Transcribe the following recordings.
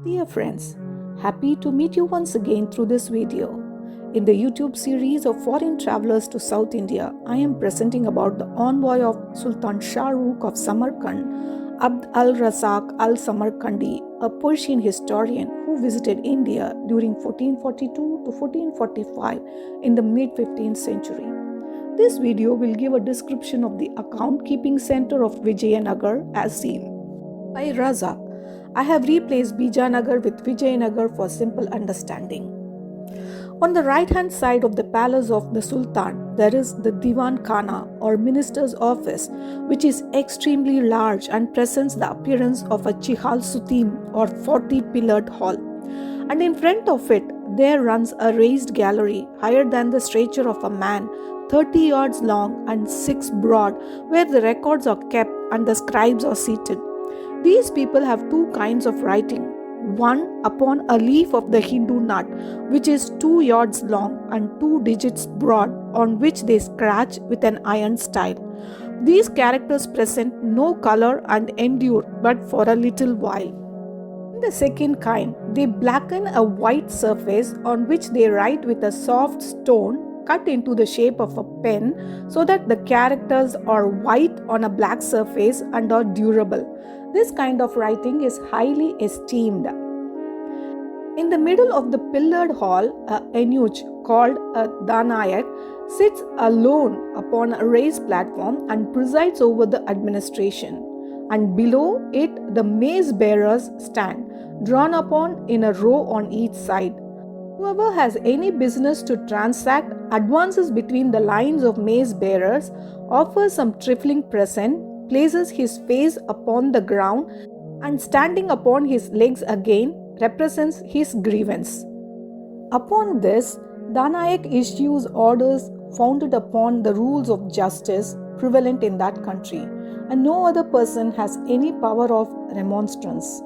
Dear friends, happy to meet you once again through this video. In the YouTube series of foreign travelers to South India, I am presenting about the envoy of Sultan Shahrukh of Samarkand, Abd al-Razak al-Samarkandi, a Persian historian who visited India during 1442 to 1445 in the mid-15th century. This video will give a description of the account-keeping center of Vijayanagar as seen. By Razak, I have replaced Bijanagar with Vijayanagar for simple understanding. On the right-hand side of the palace of the Sultan, there is the Diwan Khana or minister's office, which is extremely large and presents the appearance of a Chihal Sutim or 40-pillared hall. And in front of it, there runs a raised gallery higher than the stature of a man, 30 yards long and 6 broad, where the records are kept and the scribes are seated. These people have two kinds of writing. One upon a leaf of the Hindu nut, which is 2 yards long and 2 digits broad, on which they scratch with an iron style. These characters present no color and endure but for a little while. In the second kind, they blacken a white surface on which they write with a soft stone cut into the shape of a pen so that the characters are white on a black surface and are durable. This kind of writing is highly esteemed. In the middle of the pillared hall, a eunuch called a Danayak sits alone upon a raised platform and presides over the administration. And below it, the mace bearers stand, drawn upon in a row on each side. Whoever has any business to transact advances between the lines of mace bearers, offers some trifling present, places his face upon the ground, and standing upon his legs again, represents his grievance. Upon this, Danayak issues orders founded upon the rules of justice prevalent in that country, and no other person has any power of remonstrance.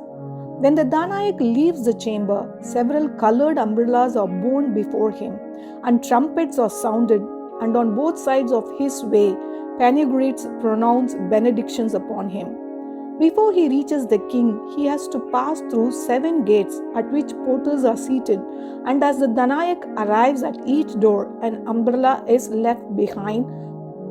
When the Danayak leaves the chamber, several colored umbrellas are borne before him, and trumpets are sounded, and on both sides of his way, panegyrics pronounce benedictions upon him. Before he reaches the king, he has to pass through 7 gates at which porters are seated, and as the Danayak arrives at each door, an umbrella is left behind,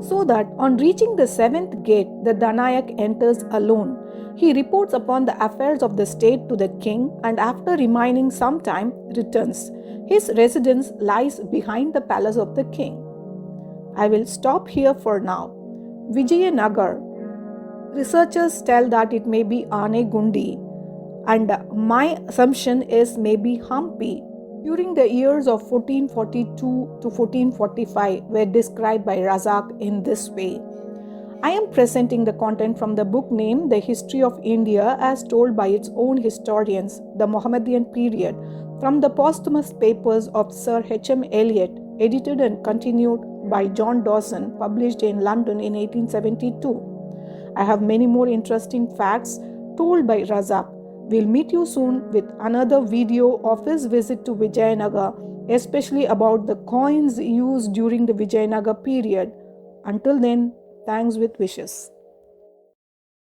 so that on reaching the 7th gate, the Danayak enters alone. He reports upon the affairs of the state to the king, and after remaining some time, returns. His residence lies behind the palace of the king. I will stop here for now. Vijayanagar. Researchers tell that it may be Anegundi, and my assumption is maybe Hampi. During the years of 1442 to 1445 were described by Razak in this way. I am presenting the content from the book named The History of India as told by its own historians, the Mohammedan period, from the posthumous papers of Sir H.M. Eliot, edited and continued by John Dawson, published in London in 1872. I have many more interesting facts told by Razak. We'll meet you soon with another video of his visit to Vijayanagar, especially about the coins used during the Vijayanagar period. Until then, thanks with wishes.